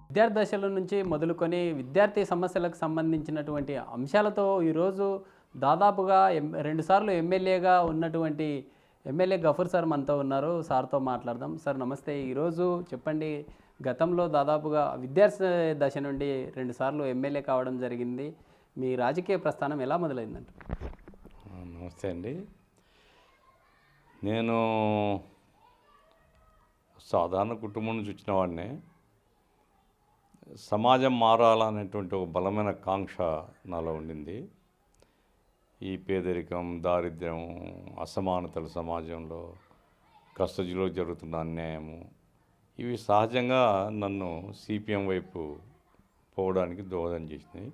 విద్యార్థి దశల నుంచి మొదలుకొని విద్యార్థి సమస్యలకు సంబంధించినటువంటి అంశాలతో ఈరోజు దాదాపుగా 2 సార్లు ఎమ్మెల్యేగా ఉన్నటువంటి ఎమ్మెల్యే గఫూర్ సార్ మనతో ఉన్నారు. సార్తో మాట్లాడదాం. సార్ నమస్తే. ఈరోజు చెప్పండి, గతంలో దాదాపుగా విద్యార్థి దశ నుండి 2 సార్లు ఎమ్మెల్యే కావడం జరిగింది. మీ రాజకీయ ప్రస్థానం ఎలా మొదలైందంట? నమస్తే అండి. నేను సాధారణ కుటుంబం నుంచి వచ్చిన వాడినే. సమాజం మారాలనేటువంటి ఒక బలమైన కాంక్ష నాలో ఉండింది. ఈ పేదరికం, దారిద్ర్యం, అసమానతలు సమాజంలో, కష్టజీవిలో జరుగుతున్న అన్యాయము, ఇవి సహజంగా నన్ను సిపిఎం వైపు పోవడానికి దోహదం చేసినాయి.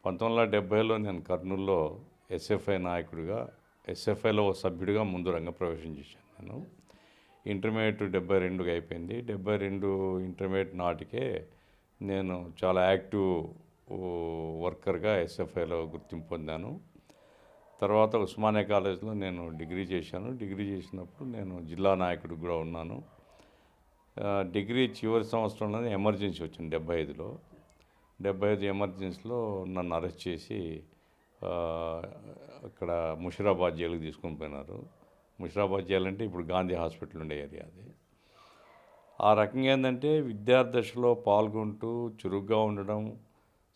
1970లో నేను కర్నూలులో ఎస్ఎఫ్ఐ నాయకుడిగా, ఎస్ఎఫ్ఐలో సభ్యుడిగా ముందు రంగప్రవేశం చేశాను. నేను ఇంటర్మీడియట్ 72గా అయిపోయింది. 72 ఇంటర్మీడియట్ నాటికే నేను చాలా యాక్టివ్ వర్కర్గా ఎస్ఎఫ్ఐలో గుర్తింపు పొందాను. తర్వాత ఉస్మానియా కాలేజ్లో నేను డిగ్రీ చేశాను. డిగ్రీ చేసినప్పుడు నేను జిల్లా నాయకుడికి కూడా ఉన్నాను. డిగ్రీ చివరి సంవత్సరంలోనే ఎమర్జెన్సీ వచ్చింది 75లో. 75 ఎమర్జెన్సీలో నన్ను అరెస్ట్ చేసి అక్కడ ముషిరాబాద్ జైలుకి తీసుకొని పోయినారు. ముషిరాబాద్ జైలు అంటే ఇప్పుడు గాంధీ హాస్పిటల్ ఉండే ఏరియా అది. ఆ రకంగా ఏంటంటే విద్యార్థి దశలో పాల్గొంటూ చురుగ్గా ఉండడం,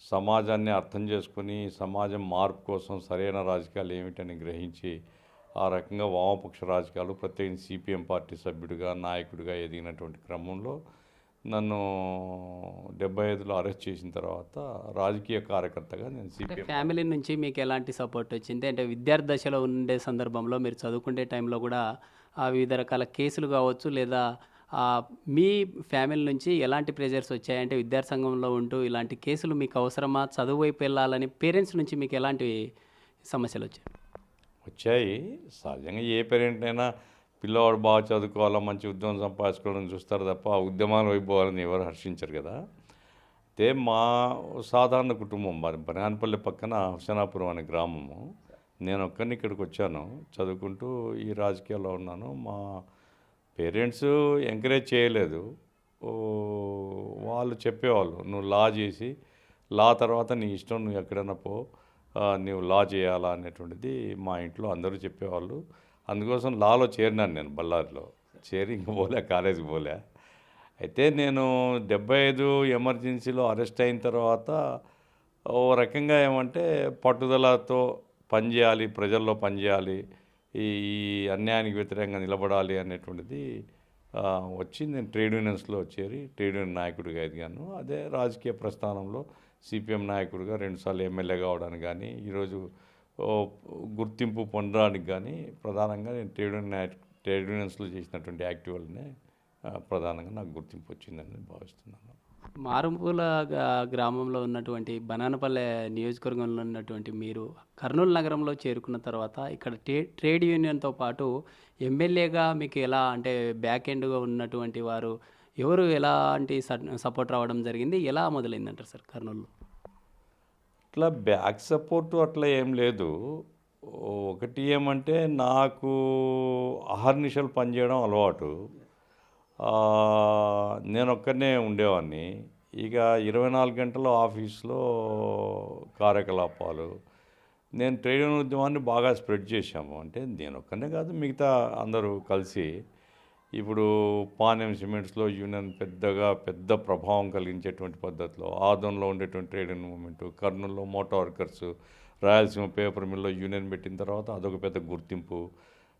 సమాజాన్ని అర్థం చేసుకుని సమాజం మార్పు కోసం సరైన రాజకీయాలు ఏమిటని గ్రహించి ఆ రకంగా వామపక్ష రాజకీయాలు, ప్రత్యేకించి సిపిఎం పార్టీ సభ్యుడిగా, నాయకుడిగా ఎదిగినటువంటి క్రమంలో నన్ను 75లో అరెస్ట్ చేసిన తర్వాత రాజకీయ కార్యకర్తగా నేను సిపిఎం. ఫ్యామిలీ నుంచి మీకు ఎలాంటి సపోర్ట్ వచ్చింది? అంటే విద్యార్థి దశలో ఉండే సందర్భంలో మీరు చదువుకునే టైంలో కూడా వివిధ రకాల కేసులు కావచ్చు, లేదా మీ ఫ్యామిలీ నుంచి ఎలాంటి ప్రెజర్స్ వచ్చాయంటే విద్యార్థి సంఘంలో ఉంటూ ఇలాంటి కేసులు మీకు అవసరమా, చదువు వైపు వెళ్ళాలని పేరెంట్స్ నుంచి మీకు ఎలాంటి సమస్యలు వచ్చాయి? సహజంగా ఏ పేరెంట్ అయినా పిల్లవాడు బాగా చదువుకోవాలా, మంచి ఉద్యోగం సంపాదించుకోవాలని చూస్తారు తప్ప ఆ ఉద్యమాల వైపు పోవాలని ఎవరు హర్షించరు కదా. అయితే మా సాధారణ కుటుంబం, బనాన్పల్లి పక్కన హుసేనాపురం అనే గ్రామము. నేను ఒక్కరిని ఇక్కడికి వచ్చాను, చదువుకుంటూ ఈ రాజకీయాల్లో ఉన్నాను. మా పేరెంట్స్ ఎంకరేజ్ చేయలేదు. వాళ్ళు చెప్పేవాళ్ళు, నువ్వు లా చేసి లా తర్వాత నీ ఇష్టం, నువ్వు ఎక్కడైనా పో, నువ్వు లా చేయాలా అనేటువంటిది మా ఇంట్లో అందరూ చెప్పేవాళ్ళు. అందుకోసం లాలో చేరినాను. నేను బళ్ళారిలో చేరి ఇంక పోలే, కాలేజీకి పోలే. అయితే నేను 75 ఎమర్జెన్సీలో అరెస్ట్ అయిన తర్వాత ఓ రకంగా ఏమంటే పట్టుదలతో పనిచేయాలి, ప్రజల్లో పనిచేయాలి, ఈ అన్యాయానికి వ్యతిరేకంగా నిలబడాలి అనేటువంటిది వచ్చి నేను ట్రేడ్ యూనియన్స్లో చేరి ట్రేడ్ యూనియన్ నాయకుడిగా ఎదిగాను. అదే రాజకీయ ప్రస్థానంలో సిపిఎం నాయకుడిగా 2 సార్లు ఎమ్మెల్యే కావడానికి కానీ, ఈరోజు గుర్తింపు పొందడానికి కానీ ప్రధానంగా నేను ట్రేడ్ యూనియన్స్లో చేసినటువంటి యాక్టివిటీనే ప్రధానంగా నాకు గుర్తింపు వచ్చిందని భావిస్తున్నాను. మారుమూల గ్రామంలో ఉన్నటువంటి బనానపల్లె నియోజకవర్గంలో ఉన్నటువంటి మీరు కర్నూలు నగరంలో చేరుకున్న తర్వాత ఇక్కడ ట్రేడ్ యూనియన్తో పాటు ఎమ్మెల్యేగా మీకు ఎలా, అంటే బ్యాక్ ఎండ్గా ఉన్నటువంటి వారు ఎవరు ఎలాంటి సపోర్ట్ రావడం జరిగింది, ఎలా మొదలైందంటారు సార్ కర్నూలులో? అట్లా బ్యాక్ సపోర్టు అట్లా ఏం లేదు. ఒకటి ఏమంటే నాకు అహర్నిశలు పనిచేయడం అలవాటు. నేను ఒక్కనే ఉండేవాడిని. ఇక 24 గంటలు ఆఫీస్లో కార్యకలాపాలు. నేను ట్రేడ్ యూనియన్ ఉద్యమాన్ని బాగా స్ప్రెడ్ చేశాము. అంటే నేను ఒక్కనే కాదు, మిగతా అందరూ కలిసి. ఇప్పుడు పానెం సిమెంట్స్లో యూనియన్ పెద్ద ప్రభావం కలిగించేటువంటి పద్ధతిలో, ఆదోన్లో ఉండేటువంటి ట్రేడ్ యూనియన్ మూమెంటు, కర్నూలులో మోటార్ వర్కర్స్, రాయలసీమ పేపర్ మిల్లో యూనియన్ పెట్టిన తర్వాత అదొక పెద్ద గుర్తింపు.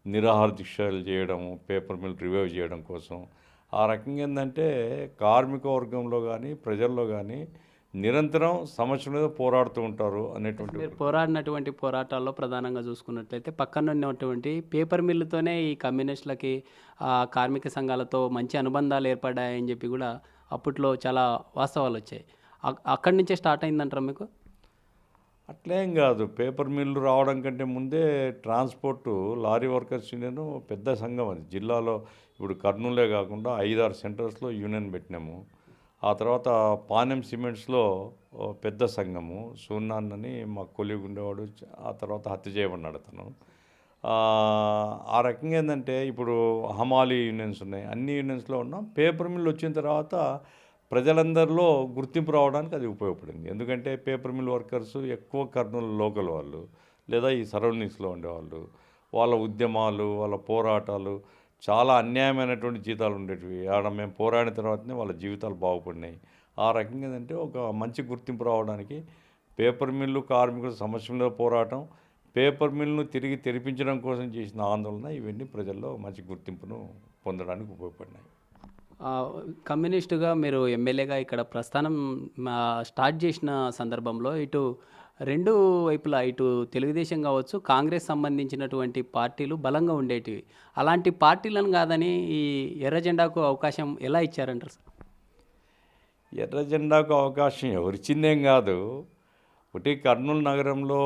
నిరాహార దీక్షలు చేయడము, పేపర్ మిల్ రివైవ్ చేయడం కోసం. ఆ రకంగా ఏంటంటే కార్మిక వర్గంలో కానీ ప్రజల్లో కానీ నిరంతరం సమస్యల మీద పోరాడుతూ ఉంటారు అనేటువంటి. మీరు పోరాడినటువంటి పోరాటాల్లో ప్రధానంగా చూసుకున్నట్లయితే పక్కన ఉన్నటువంటి పేపర్ మిల్లుతోనే ఈ కమ్యూనిస్టులకి, కార్మిక సంఘాలతో మంచి అనుబంధాలు ఏర్పడ్డాయని చెప్పి కూడా అప్పట్లో చాలా వాస్తవాలు వచ్చాయి. అక్కడి నుంచే స్టార్ట్ అయిందంటారా మీకు? అట్లేం కాదు. పేపర్ మిల్లు రావడం కంటే ముందే ట్రాన్స్పోర్టు లారీ వర్కర్స్ యూనియన్ పెద్ద సంఘం అది జిల్లాలో. ఇప్పుడు కర్నూలే కాకుండా 5-6 సెంటర్స్లో యూనియన్ పెట్టినాము. ఆ తర్వాత పానెం సిమెంట్స్లో పెద్ద సంఘము, సూన్నాన్ అని మా కొలీగ్ ఉండేవాడు, ఆ తర్వాత హత్య చేయబడినాడు అతను. ఆ రకంగా ఏంటంటే ఇప్పుడు హమాలీ యూనియన్స్ ఉన్నాయి, అన్ని యూనియన్స్లో ఉన్నాం. పేపర్ మిల్ వచ్చిన తర్వాత ప్రజలందరిలో గుర్తింపు రావడానికి అది ఉపయోగపడింది. ఎందుకంటే పేపర్ మిల్ వర్కర్స్ ఎక్కువ కర్నూలు లోకల్ వాళ్ళు లేదా ఈ సరౌండింగ్స్లో ఉండేవాళ్ళు. వాళ్ళ ఉద్యమాలు, వాళ్ళ పోరాటాలు చాలా అన్యాయమైనటువంటి జీతాలు ఉండేటివి. ఆడ మేము పోరాడిన తర్వాతనే వాళ్ళ జీవితాలు బాగుపడినాయి. ఆ రకంగా ఏంటంటే ఒక మంచి గుర్తింపు రావడానికి పేపర్ మిల్లు కార్మికుల సమస్యల మీద పోరాటం, పేపర్ మిల్లును తిరిగి తెరిపించడం కోసం చేసిన ఆందోళన ఇవన్నీ ప్రజల్లో మంచి గుర్తింపును పొందడానికి ఉపయోగపడినాయి. కమ్యూనిస్టుగా మీరు ఎమ్మెల్యేగా ఇక్కడ ప్రస్థానం స్టార్ట్ చేసిన సందర్భంలో ఇటు రెండు వైపులా ఇటు తెలుగుదేశం కావచ్చు, కాంగ్రెస్ సంబంధించినటువంటి పార్టీలు బలంగా ఉండేటివి. అలాంటి పార్టీలను కాదని ఈ ఎర్ర జెండాకు అవకాశం ఎలా ఇచ్చారంటారు సార్? ఎర్ర జెండాకు అవకాశం ఎవరిచ్చిందేం కాదు. ఒకటి కర్నూలు నగరంలో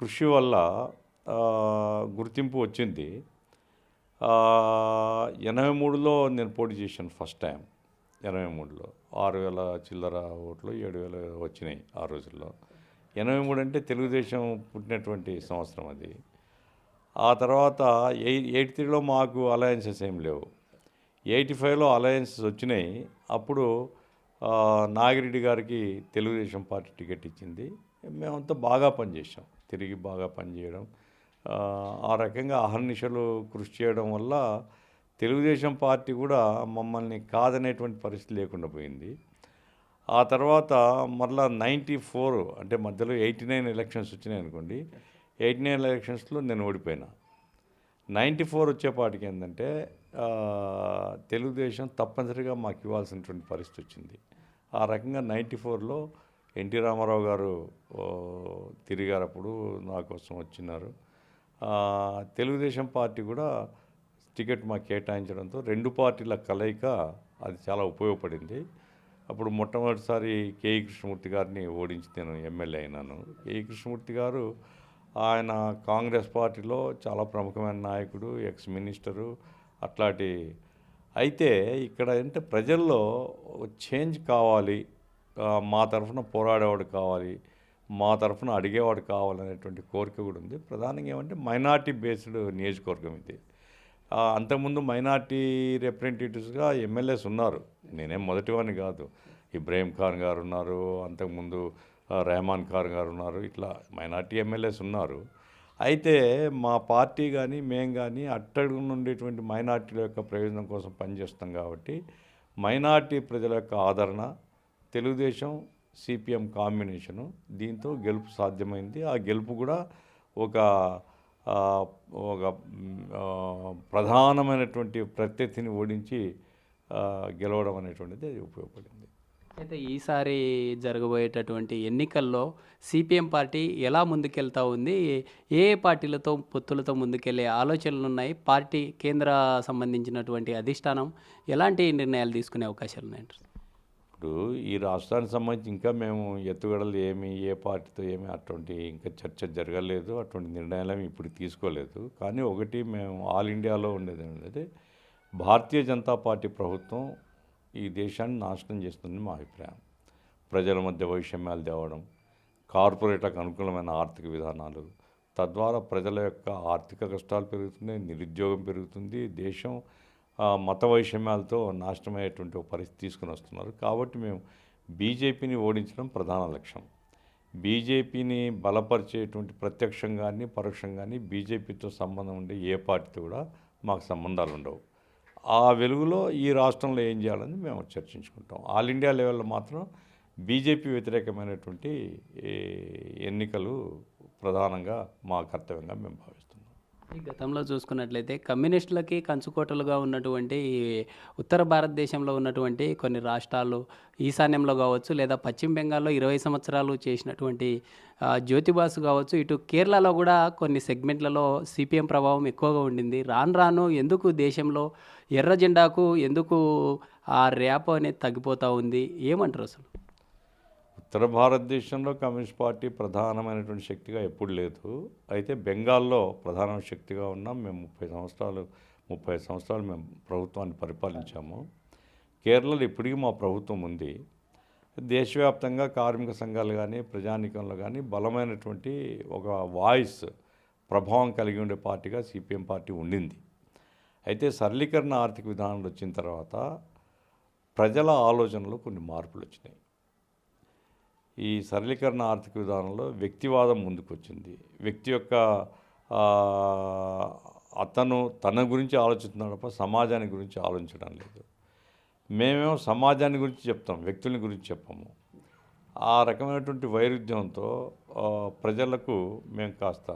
కృషి వల్ల గుర్తింపు వచ్చింది. 83లో నేను పోటీ చేశాను ఫస్ట్ టైం. 83లో 6,000 చిల్లర ఓట్లు 7,000 వచ్చినాయి ఆ రోజుల్లో. 83 అంటే తెలుగుదేశం పుట్టినటువంటి సంవత్సరం అది. ఆ తర్వాత 83లో మాకు అలయన్సెస్ ఏం లేవు. 85లో అలయన్సెస్ వచ్చినాయి. అప్పుడు నాగిరెడ్డి గారికి తెలుగుదేశం పార్టీ టికెట్ ఇచ్చింది. మేమంతా బాగా పనిచేసాం. తిరిగి బాగా పనిచేయడం, ఆ రకంగా అహర్నిశలు కృషి చేయడం వల్ల తెలుగుదేశం పార్టీ కూడా మమ్మల్ని కాదనేటువంటి పరిస్థితి లేకుండా పోయింది. ఆ తర్వాత మరలా 94 అంటే మధ్యలో 89 ఎలక్షన్స్ వచ్చినాయి అనుకోండి. 89 ఎలక్షన్స్లో నేను ఓడిపోయినా. 94 వచ్చేపాటికి ఏంటంటే తెలుగుదేశం తప్పనిసరిగా మాకు ఇవ్వాల్సినటువంటి పరిస్థితి వచ్చింది. ఆ రకంగా 94లో ఎన్టీ రామారావు గారు తిరిగారు. అప్పుడు నా కోసం వచ్చినారు. తెలుగుదేశం పార్టీ కూడా టికెట్ మాకు కేటాయించడంతో రెండు పార్టీల కలయిక అది చాలా ఉపయోగపడింది. అప్పుడు మొట్టమొదటిసారి కేఈ కృష్ణమూర్తి గారిని ఓడించి నేను ఎమ్మెల్యే అయినాను. కేఈ కృష్ణమూర్తి గారు ఆయన కాంగ్రెస్ పార్టీలో చాలా ప్రముఖమైన నాయకుడు, ఎక్స్ మినిస్టరు అట్లాంటి. అయితే ఇక్కడ అంటే ప్రజల్లో చేంజ్ కావాలి, మా తరఫున పోరాడేవాడు కావాలి, మా తరఫున అడిగేవాడు కావాలనేటువంటి కోరిక కూడా ఉంది. ప్రధానంగా ఏమంటే మైనార్టీ బేస్డ్ నియోజకవర్గం ఇది. అంతకుముందు మైనార్టీ రిప్రజెంటేటివ్స్గా ఎమ్మెల్యేస్ ఉన్నారు. నేనేం మొదటివాడిని కాదు. ఇబ్రాహీం ఖాన్ గారు ఉన్నారు, అంతకుముందు రెహమాన్ ఖాన్ గారు ఉన్నారు. ఇట్లా మైనార్టీ ఎమ్మెల్యేస్ ఉన్నారు. అయితే మా పార్టీ కానీ మేము కానీ అట్టడుగు ఉండేటువంటి మైనార్టీల యొక్క ప్రయోజనం కోసం పనిచేస్తాం కాబట్టి మైనార్టీ ప్రజల యొక్క ఆదరణ, తెలుగుదేశం సిపిఎం కాంబినేషను, దీంతో గెలుపు సాధ్యమైంది. ఆ గెలుపు కూడా ఒక ప్రధానమైనటువంటి ప్రత్యర్థిని ఓడించి గెలవడం అనేటువంటిది ఉపయోగపడింది. అయితే ఈసారి జరగబోయేటటువంటి ఎన్నికల్లో సిపిఎం పార్టీ ఎలా ముందుకెళ్తా ఉంది? ఏ పార్టీలతో పొత్తులతో ముందుకెళ్లే ఆలోచనలు ఉన్నాయి? పార్టీ కేంద్ర సంబంధించినటువంటి అధిష్టానం ఎలాంటి నిర్ణయాలు తీసుకునే అవకాశాలు ఉన్నాయంటారు? ఇప్పుడు ఈ రాష్ట్రానికి సంబంధించి ఇంకా మేము ఎత్తుగడలు ఏమి, ఏ పార్టీతో ఏమి అటువంటి ఇంకా చర్చ జరగలేదు. అటువంటి నిర్ణయాలు ఇప్పుడు తీసుకోలేదు. కానీ ఒకటి మేము ఆల్ ఇండియాలో ఉండేది ఏంటంటే భారతీయ జనతా పార్టీ ప్రభుత్వం ఈ దేశాన్ని నాశనం చేస్తుందని మా అభిప్రాయం. ప్రజల మధ్య వైషమ్యాలు తేవడం, కార్పొరేట్లకు అనుకూలమైన ఆర్థిక విధానాలు, తద్వారా ప్రజల యొక్క ఆర్థిక కష్టాలు పెరుగుతున్నాయి, నిరుద్యోగం పెరుగుతుంది, దేశం మత వైషమ్యాలతో నాశనమయ్యేటువంటి ఒక పరిస్థితి తీసుకుని వస్తున్నారు. కాబట్టి మేము బీజేపీని ఓడించడం ప్రధాన లక్ష్యం. బీజేపీని బలపరిచేటువంటి ప్రత్యక్షంగాని పరోక్షంగాని బీజేపీతో సంబంధం ఉండే ఏ పార్టీతో కూడా మాకు సంబంధాలు ఉండవు. ఆ వెలుగులో ఈ రాష్ట్రంలో ఏం చేయాలని మేము చర్చించుకుంటాం. ఆల్ ఇండియా లెవెల్లో మాత్రం బీజేపీ వ్యతిరేకమైనటువంటి ఎన్నికలు ప్రధానంగా మా కర్తవ్యంగా మేము భావిస్తున్నాం. ఈ గతంలో చూసుకున్నట్లయితే కమ్యూనిస్టులకి కంచుకోటలుగా ఉన్నటువంటి ఉత్తర భారతదేశంలో ఉన్నటువంటి కొన్ని రాష్ట్రాలు, ఈశాన్యంలో కావచ్చు లేదా పశ్చిమ బెంగాల్లో 20 సంవత్సరాలు చేసినటువంటి జ్యోతిబాసు కావచ్చు, ఇటు కేరళలో కూడా కొన్ని సెగ్మెంట్లలో సిపిఎం ప్రభావం ఎక్కువగా ఉండింది. రాను రాను ఎందుకు దేశంలో ఎర్ర జెండాకు ఎందుకు ఆ ర్యాప్ అనేది తగ్గిపోతూ ఉంది? ఏమంటారు అసలు? ఉత్తర భారతదేశంలో కమ్యూనిస్ట్ పార్టీ ప్రధానమైనటువంటి శక్తిగా ఎప్పుడు లేదు. అయితే బెంగాల్లో ప్రధాన శక్తిగా ఉన్నాం. మేము 30 సంవత్సరాలు మేము ప్రభుత్వాన్ని పరిపాలించాము. కేరళలో ఇప్పటికీ మా ప్రభుత్వం ఉంది. దేశవ్యాప్తంగా కార్మిక సంఘాలు కానీ ప్రజానీకంలో కానీ బలమైనటువంటి ఒక వాయిస్ ప్రభావం కలిగి ఉండే పార్టీగా సిపిఎం పార్టీ ఉండింది. అయితే సరళీకరణ ఆర్థిక విధానాలు వచ్చిన తర్వాత ప్రజల ఆలోచనలో కొన్ని మార్పులు వచ్చినాయి. ఈ సరళీకరణ ఆర్థిక విధానంలో వ్యక్తివాదం ముందుకొచ్చింది. వ్యక్తి యొక్క ఆ, అతను తన గురించి ఆలోచిస్తున్నాడు తప్ప సమాజాన్ని గురించి ఆలోచించడం లేదు. మేమేమో సమాజాన్ని గురించి చెప్తాం, వ్యక్తుల గురించి చెప్పము. ఆ రకమైనటువంటి వైరుధ్యంతో ప్రజలకు మేము కాస్త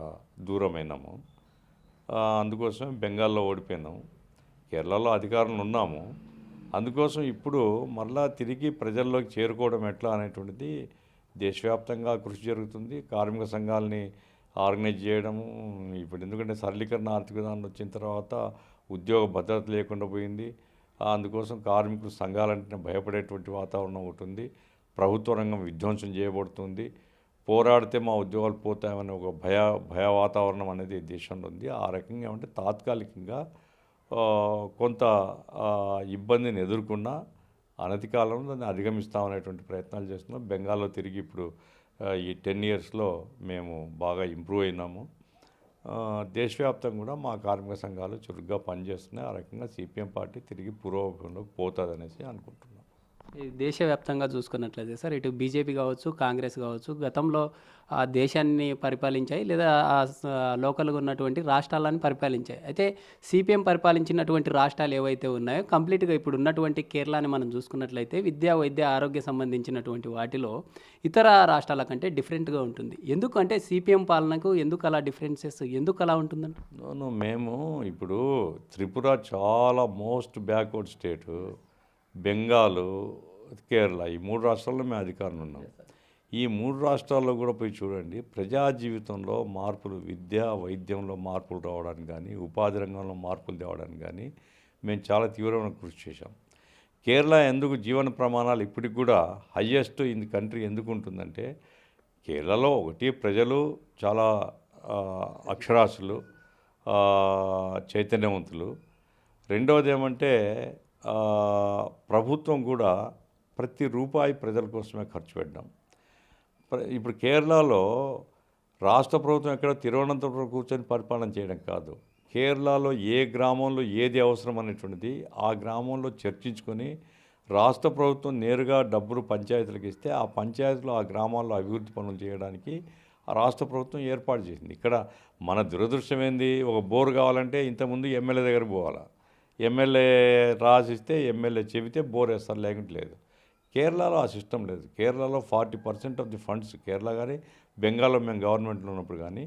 దూరమైనాము. అందుకోసమే బెంగాల్లో ఓడిపోయినాము. కేరళలో అధికారంలో ఉన్నాము. అందుకోసం ఇప్పుడు మరలా తిరిగి ప్రజల్లోకి చేరుకోవడం ఎట్లా అనేటువంటిది దేశవ్యాప్తంగా కృషి జరుగుతుంది. కార్మిక సంఘాలని ఆర్గనైజ్ చేయడము ఇప్పుడు, ఎందుకంటే సరళీకరణ ఆర్థిక విధానం వచ్చిన తర్వాత ఉద్యోగ భద్రత లేకుండా పోయింది. అందుకోసం కార్మికులు సంఘాలంటేనే భయపడేటువంటి వాతావరణం ఉంటుంది. ప్రభుత్వ రంగం విధ్వంసం చేయబడుతుంది. పోరాడితే మా ఉద్యోగాలు పోతాయనే ఒక భయ వాతావరణం అనేది దేశంలో ఉంది. ఆ రకంగా ఏమంటే తాత్కాలికంగా కొంత ఇబ్బందిని ఎదుర్కొన్నా అనతి కాలంలో దాన్ని అధిగమిస్తామనేటువంటి ప్రయత్నాలు చేస్తున్నాం. బెంగాల్లో తిరిగి ఇప్పుడు ఈ 10 ఇయర్స్లో మేము బాగా ఇంప్రూవ్ అయినాము. దేశవ్యాప్తంగా కూడా మా కార్మిక సంఘాలు చురుగ్గా పనిచేస్తున్నాయి. ఆ రకంగా సిపిఎం పార్టీ తిరిగి పూర్వభంలోకి పోతుంది అనేసి అనుకుంటున్నాం. ఈ దేశవ్యాప్తంగా చూసుకున్నట్లయితే సార్, ఇటు బీజేపీ కావచ్చు, కాంగ్రెస్ కావచ్చు, గతంలో ఆ దేశాన్ని పరిపాలించాయి, లేదా లోకల్గా ఉన్నటువంటి రాష్ట్రాలను పరిపాలించాయి. అయితే సిపిఎం పరిపాలించినటువంటి రాష్ట్రాలు ఏవైతే ఉన్నాయో కంప్లీట్గా ఇప్పుడు ఉన్నటువంటి కేరళని మనం చూసుకున్నట్లయితే విద్యా, వైద్య, ఆరోగ్య సంబంధించినటువంటి వాటిలో ఇతర రాష్ట్రాల కంటే డిఫరెంట్గా ఉంటుంది. ఎందుకంటే సిపిఎం పాలనకు ఎందుకు అలా డిఫరెన్సెస్ ఎందుకు అలా ఉంటుందండి? మేము ఇప్పుడు త్రిపుర చాలా మోస్ట్ బ్యాక్వర్డ్ స్టేటు, బెంగాలు, కేరళ, ఈ 3 రాష్ట్రాల్లో మేము అధికారంలో ఉన్నాం. ఈ 3 రాష్ట్రాల్లో కూడా పోయి చూడండి, ప్రజా జీవితంలో మార్పులు, విద్య, వైద్యంలో మార్పులు రావడానికి కానీ, ఉపాధి రంగంలో మార్పులు తేవడానికి కానీ మేము చాలా తీవ్రమైన కృషి చేశాం. కేరళ ఎందుకు జీవన ప్రమాణాలు ఇప్పటికి కూడా హయ్యెస్ట్ ఇన్ ది కంట్రీ ఎందుకు ఉంటుందంటే, కేరళలో ఒకటి ప్రజలు చాలా అక్షరాస్యులు, చైతన్యవంతులు. రెండవది ఏమంటే ప్రభుత్వం కూడా ప్రతి రూపాయి ప్రజల కోసమే ఖర్చు పెట్టడం. ఇప్పుడు కేరళలో రాష్ట్ర ప్రభుత్వం ఎక్కడ తిరువనంతపురం కూర్చొని పరిపాలన చేయడం కాదు. కేరళలో ఏ గ్రామంలో ఏది అవసరం అనేటువంటిది ఆ గ్రామంలో చర్చించుకొని రాష్ట్ర ప్రభుత్వం నేరుగా డబ్బులు పంచాయతీలకు ఇస్తే ఆ పంచాయతీలో ఆ గ్రామాల్లో అభివృద్ధి పనులు చేయడానికి ఆ రాష్ట్ర ప్రభుత్వం ఏర్పాటు చేసింది. ఇక్కడ మన దురదృష్టం ఏంది, ఒక బోరు కావాలంటే ఇంతకుముందు ఎమ్మెల్యే దగ్గర పోవాలా, ఎమ్మెల్యే రాసిస్తే ఎమ్మెల్యే చెబితే బోర్ వేస్తారు, లేకుంటే లేదు. కేరళలో ఆ సిస్టమ్ లేదు. కేరళలో 40% ఆఫ్ ది ఫండ్స్, కేరళ కానీ బెంగాల్లో మేము గవర్నమెంట్లో ఉన్నప్పుడు కానీ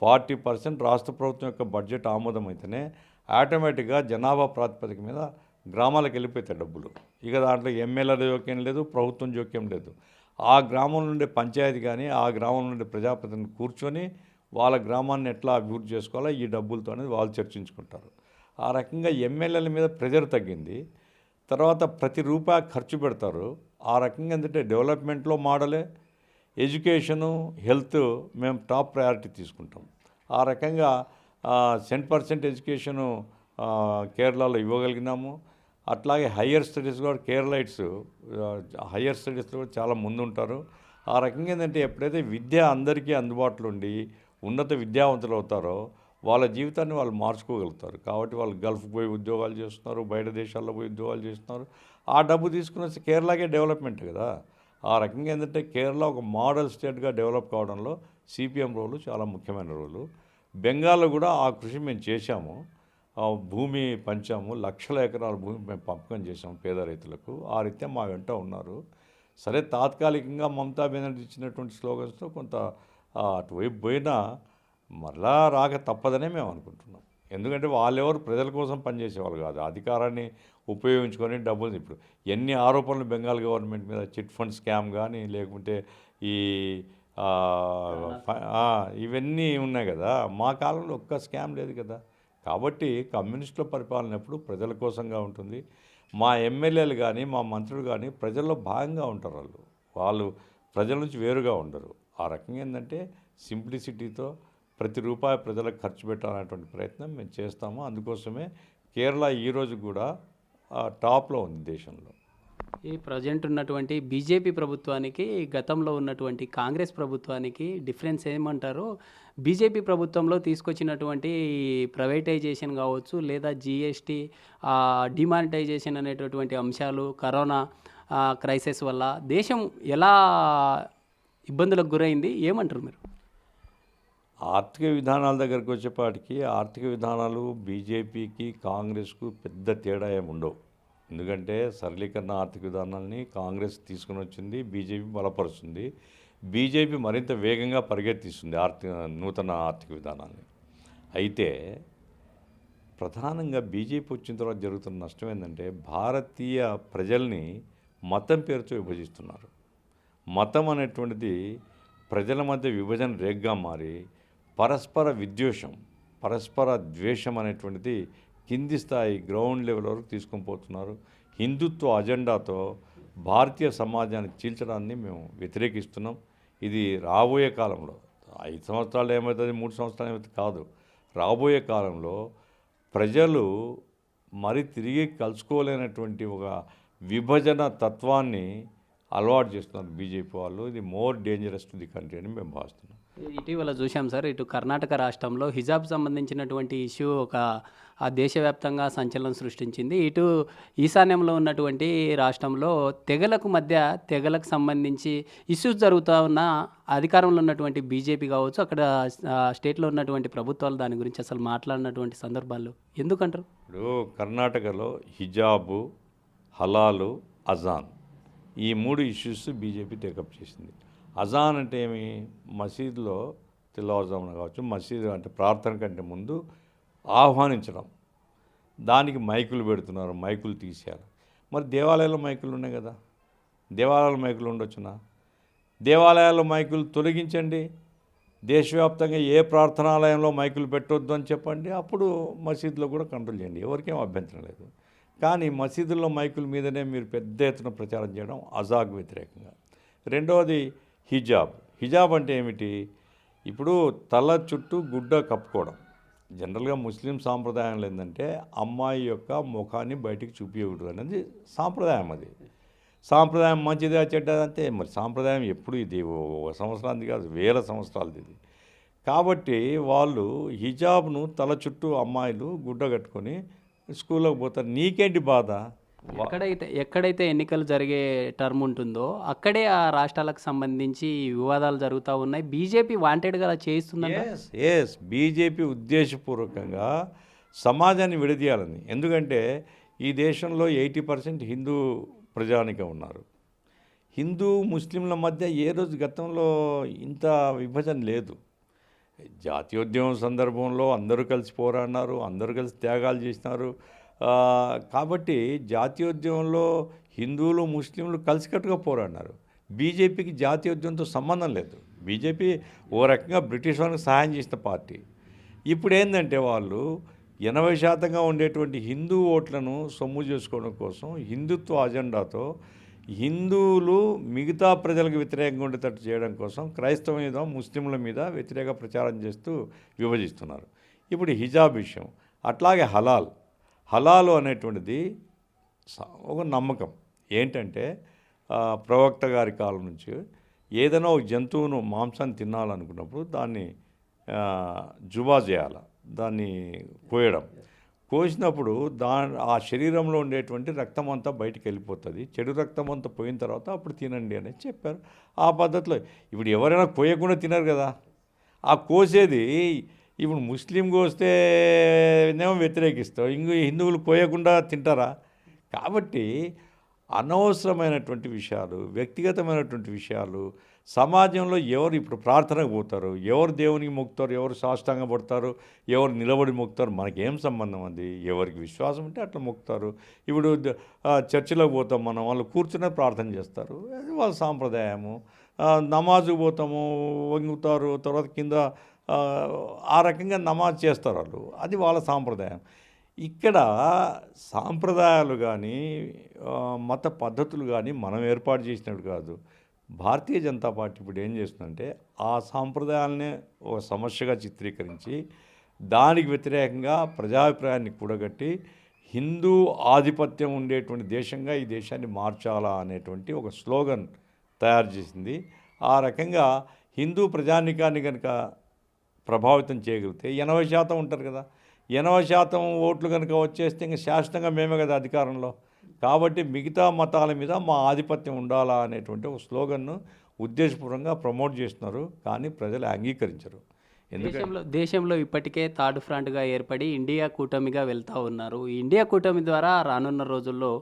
40% రాష్ట్ర ప్రభుత్వం యొక్క బడ్జెట్ ఆమోదమైతేనే ఆటోమేటిక్గా జనాభా ప్రాతిపదిక మీద గ్రామాలకు వెళ్ళిపోతాయి డబ్బులు. ఇక దాంట్లో ఎమ్మెల్యేల జోక్యం లేదు, ప్రభుత్వం జోక్యం లేదు. ఆ గ్రామం నుండి పంచాయతీ కానీ ఆ గ్రామం నుండి ప్రజాప్రతినిధులు కూర్చొని వాళ్ళ గ్రామాన్ని ఎట్లా అభివృద్ధి చేసుకోవాలో ఈ డబ్బులతో అనేది వాళ్ళు చర్చించుకుంటారు. ఆ రకంగా ఎమ్మెల్యేల మీద ప్రెజర్ తగ్గింది. తర్వాత ప్రతి రూపాయి ఖర్చు పెడతారు. ఆ రకంగా ఏంటంటే డెవలప్మెంట్లో మోడలే, ఎడ్యుకేషను, హెల్త్ మేము టాప్ ప్రయారిటీ తీసుకుంటాం. ఆ రకంగా 10% ఎడ్యుకేషను కేరళలో ఇవ్వగలిగినాము. అట్లాగే హయ్యర్ స్టడీస్ కూడా కేరళైట్స్ హయ్యర్ స్టడీస్లో కూడా చాలా ముందుంటారు. ఆ రకంగా ఏంటంటే ఎప్పుడైతే విద్య అందరికీ అందుబాటులో ఉండి ఉన్నత విద్యావంతులు అవుతారో వాళ్ళ జీవితాన్ని వాళ్ళు మార్చుకోగలుగుతారు. కాబట్టి వాళ్ళు గల్ఫ్కి పోయి ఉద్యోగాలు చేస్తున్నారు, బయట దేశాల్లో పోయి ఉద్యోగాలు చేస్తున్నారు. ఆ డబ్బు తీసుకుని వస్తే కేరళకే డెవలప్మెంట్ కదా. ఆ రకంగా ఏంటంటే కేరళ ఒక మోడల్ స్టేట్గా డెవలప్ కావడంలో సిపిఎం రోలు చాలా ముఖ్యమైన రోలు. బెంగాల్లో కూడా ఆ కృషి మేము చేశాము. భూమి పంచాము, లక్షల ఎకరాల భూమి మేము పంపకం చేసాము పేద రైతులకు. ఆ రీత్యా మా వెంట ఉన్నారు. సరే, తాత్కాలికంగా మమతా బెనర్జీ ఇచ్చినటువంటి స్లోగన్స్తో కొంత అటువైపు పోయినా మరలా రాక తప్పదనే మేము అనుకుంటున్నాం. ఎందుకంటే వాళ్ళెవరు ప్రజల కోసం పనిచేసేవాళ్ళు కాదు, అధికారాన్ని ఉపయోగించుకొని డబ్బులు. ఇప్పుడు ఎన్ని ఆరోపణలు బెంగాల్ గవర్నమెంట్ మీద, చిట్ ఫండ్ స్కామ్ కానీ, లేకుంటే ఈ ఇవన్నీ ఉన్నాయి కదా. మా కాలంలో ఒక్క స్కామ్ లేదు కదా. కాబట్టి కమ్యూనిస్టుల పరిపాలన ఎప్పుడు ప్రజల కోసంగా ఉంటుంది. మా ఎమ్మెల్యేలు కానీ మా మంత్రులు కానీ ప్రజల్లో భాగంగా ఉంటారు. వాళ్ళు ప్రజల నుంచి వేరుగా ఉండరు. ఆ రకంగా ఏంటంటే సింప్లిసిటీతో ప్రతి రూపాయి ప్రజలకు ఖర్చు పెట్టాలనేటువంటి ప్రయత్నం మేము చేస్తాము. అందుకోసమే కేరళ ఈరోజు కూడా టాప్లో ఉంది దేశంలో. ఈ ప్రజెంట్ ఉన్నటువంటి బీజేపీ ప్రభుత్వానికి గతంలో ఉన్నటువంటి కాంగ్రెస్ ప్రభుత్వానికి డిఫరెన్స్ ఏమంటారు? బీజేపీ ప్రభుత్వంలో తీసుకొచ్చినటువంటి ప్రైవేటైజేషన్ కావచ్చు, లేదా జీఎస్టీ, డిమానిటైజేషన్ అనేటటువంటి అంశాలు, కరోనా క్రైసిస్ వల్ల దేశం ఎలా ఇబ్బందులకు గురైంది, ఏమంటారు మీరు? ఆర్థిక విధానాల దగ్గరికి వచ్చేపాటికి ఆర్థిక విధానాలు బీజేపీకి కాంగ్రెస్కు పెద్ద తేడా ఏమి ఉండవు. ఎందుకంటే సరళీకరణ ఆర్థిక విధానాల్ని కాంగ్రెస్ తీసుకుని వచ్చింది, బీజేపీ బలపరుస్తుంది. బీజేపీ మరింత వేగంగా పరిగెత్తిస్తుంది నూతన ఆర్థిక విధానాన్ని. అయితే ప్రధానంగా బీజేపీ వచ్చిన తర్వాత జరుగుతున్న నష్టం ఏంటంటే భారతీయ ప్రజల్ని మతం పేరుతో విభజిస్తున్నారు. మతం అనేటువంటిది ప్రజల మధ్య విభజన రేగ్గా మారి పరస్పర విద్వేషం, పరస్పర ద్వేషం అనేటువంటిది కింది స్థాయి గ్రౌండ్ లెవెల్ వరకు తీసుకొని పోతున్నారు. హిందుత్వ అజెండాతో భారతీయ సమాజాన్ని చీల్చడాన్ని మేము వ్యతిరేకిస్తున్నాం. ఇది రాబోయే కాలంలో 5 సంవత్సరాలు ఏమవుతుంది, 3 సంవత్సరాలు ఏమవుతుంది కాదు, రాబోయే కాలంలో ప్రజలు మరి తిరిగి కలుసుకోలేనటువంటి ఒక విభజన తత్వాన్ని అలవాటు చేస్తున్నారు బీజేపీ వాళ్ళు. ఇది more dangerous to the country అని మేము భావిస్తున్నాం. ఇటీవల చూసాం సార్, ఇటు కర్ణాటక రాష్ట్రంలో హిజాబ్ సంబంధించినటువంటి ఇష్యూ దేశవ్యాప్తంగా సంచలనం సృష్టించింది. ఇటు ఈశాన్యంలో ఉన్నటువంటి రాష్ట్రంలో తెగలకు సంబంధించి ఇష్యూస్ జరుగుతూ ఉన్న అధికారంలో ఉన్నటువంటి బీజేపీ కావచ్చు, అక్కడ స్టేట్లో ఉన్నటువంటి ప్రభుత్వాలు దాని గురించి అసలు మాట్లాడినటువంటి సందర్భాలు ఎందుకంటారు? ఇప్పుడు కర్ణాటకలో హిజాబు, హలాలు, అజాన్ ఈ 3 ఇష్యూస్ బీజేపీ టేకప్ చేసింది. అజాన్ అంటే ఏమి? మసీదులో తెల్లవారుజామున కావచ్చు, మసీదు అంటే ప్రార్థన కంటే ముందు ఆహ్వానించడం, దానికి మైకులు పెడుతున్నారు, మైకులు తీసేయాలి. మరి దేవాలయాల్లో మైకులు ఉన్నాయి కదా, దేవాలయాల మైకులు ఉండొచ్చునా? దేవాలయాల్లో మైకులు తొలగించండి, దేశవ్యాప్తంగా ఏ ప్రార్థనాలయంలో మైకులు పెట్టొద్దు అని చెప్పండి, అప్పుడు మసీదులో కూడా కంట్రోల్ చేయండి, ఎవరికేం అభ్యంతరం లేదు. కానీ మసీదుల్లో మైకుల మీదనే మీరు పెద్ద ఎత్తున ప్రచారం చేయడం అజాగ్ వ్యతిరేకంగా. రెండవది హిజాబ్ అంటే ఏమిటి? ఇప్పుడు తల చుట్టూ గుడ్డ కప్పుకోవడం. జనరల్గా ముస్లిం సాంప్రదాయంలో ఏంటంటే అమ్మాయి యొక్క ముఖాన్ని బయటికి చూపించకూడదు అనేది సాంప్రదాయం. అది సాంప్రదాయం మంచిదా చెడ్డదా అంటే మరి సాంప్రదాయం ఎప్పుడు ఇది ఒక సంవత్సరానికి కాదు, వేల సంవత్సరాలది ఇది. కాబట్టి వాళ్ళు హిజాబ్ను తల చుట్టూ అమ్మాయిలు గుడ్డ కట్టుకొని స్కూల్లోకి పోతారు. నీకేంటి బాధ? ఎక్కడైతే ఎన్నికలు జరిగే టర్మ్ ఉంటుందో అక్కడే ఆ రాష్ట్రాలకు సంబంధించి వివాదాలు జరుగుతూ ఉన్నాయి. బీజేపీ వాంటెడ్గా అలా చేయిస్తుందంట. బీజేపీ ఉద్దేశపూర్వకంగా సమాజాన్ని విడదీయాలని. ఎందుకంటే ఈ దేశంలో 80% హిందూ ప్రజానికం ఉన్నారు. హిందూ ముస్లింల మధ్య ఏ రోజు గతంలో ఇంత విభజన లేదు. జాతీయోద్యమం సందర్భంలో అందరూ కలిసి పోరాడినారు, అందరూ కలిసి త్యాగాలు చేసినారు. కాబట్టి జాతీయోద్యమంలో హిందువులు ముస్లింలు కలిసికట్టుగా పోరాడినారు. బీజేపీకి జాతీయోద్యమంతో సంబంధం లేదు. బీజేపీ ఓ రకంగా బ్రిటిష్ వాళ్ళకి సహాయం చేసిన పార్టీ. ఇప్పుడు ఏంటంటే వాళ్ళు 80% ఉండేటువంటి హిందూ ఓట్లను సొమ్ము చేసుకోవడం కోసం హిందుత్వ అజెండాతో హిందువులు మిగతా ప్రజలకు వ్యతిరేకంగా ఉండేటట్టు చేయడం కోసం క్రైస్తవ మీద ముస్లింల మీద వ్యతిరేక ప్రచారం చేస్తూ విభజిస్తున్నారు. ఇప్పుడు హిజాబ్ విషయం అట్లాగే హలాలు అనేటువంటిది ఒక నమ్మకం. ఏంటంటే ప్రవక్త గారి కాలం నుంచి ఏదైనా ఒక జంతువును మాంసాన్ని తినాలనుకున్నప్పుడు దాన్ని జుబా చేయాలి, దాన్ని కోసినప్పుడు ఆ శరీరంలో ఉండేటువంటి రక్తం అంతా బయటికి వెళ్ళిపోతుంది. చెడు రక్తం అంతా పోయిన తర్వాత అప్పుడు తినండి అని చెప్పారు. ఆ పద్ధతిలో ఇప్పుడు ఎవరైనా కోయకుండా తినరు కదా. ఆ కోసేది ఇప్పుడు ముస్లిం కోస్తేనేమో వ్యతిరేకిస్తావు, హిందువులు కోయకుండా తింటారా? కాబట్టి అనవసరమైనటువంటి విషయాలు, వ్యక్తిగతమైనటువంటి విషయాలు, సమాజంలో ఎవరు ఇప్పుడు ప్రార్థనకు పోతారు, ఎవరు దేవునికి మొక్కుతారు, ఎవరు సాష్టాంగ పడతారు, ఎవరు నిలబడి మొక్కుతారు, మనకేం సంబంధం? అది ఎవరికి విశ్వాసం ఉంటే అట్లా మొక్కుతారు. ఇప్పుడు చర్చిలోకి పోతాం మనం, వాళ్ళు కూర్చునే ప్రార్థన చేస్తారు, అది వాళ్ళ సాంప్రదాయము. నమాజుకు పోతాము, వంగుతారు, తర్వాత కింద ఆ రకంగా నమాజ్ చేస్తారు వాళ్ళు, అది వాళ్ళ సాంప్రదాయం. ఇక్కడ సాంప్రదాయాలు కానీ మత పద్ధతులు కానీ మనం ఏర్పాటు చేసినట్టు కాదు. భారతీయ జనతా పార్టీ ఇప్పుడు ఏం చేస్తుందంటే ఆ సాంప్రదాయాలనే ఒక సమస్యగా చిత్రీకరించి దానికి వ్యతిరేకంగా ప్రజాభిప్రాయాన్ని కూడగట్టి హిందూ ఆధిపత్యం ఉండేటువంటి దేశంగా ఈ దేశాన్ని మార్చాలా అనేటువంటి ఒక స్లోగన్ తయారు చేసింది. ఆ రకంగా హిందూ ప్రజానీకాన్ని కనుక ప్రభావితం చేయగలిగితే 80% ఉంటారు కదా, 80% ఓట్లు కనుక వచ్చేస్తే ఇంకా శాశ్వతంగా మేమే కదా అధికారంలో. కాబట్టి మిగతా మతాల మీద మా ఆధిపత్యం ఉండాలా అనేటువంటి ఒక స్లోగన్ను ఉద్దేశపూర్వకంగా ప్రమోట్ చేస్తున్నారు. కానీ ప్రజలు అంగీకరించరు. ఎందుకంటే దేశంలో ఇప్పటికే థర్డ్ ఫ్రంట్గా ఏర్పడి ఇండియా కూటమిగా వెళ్తూ ఉన్నారు. ఈ ఇండియా కూటమి ద్వారా రానున్న రోజుల్లో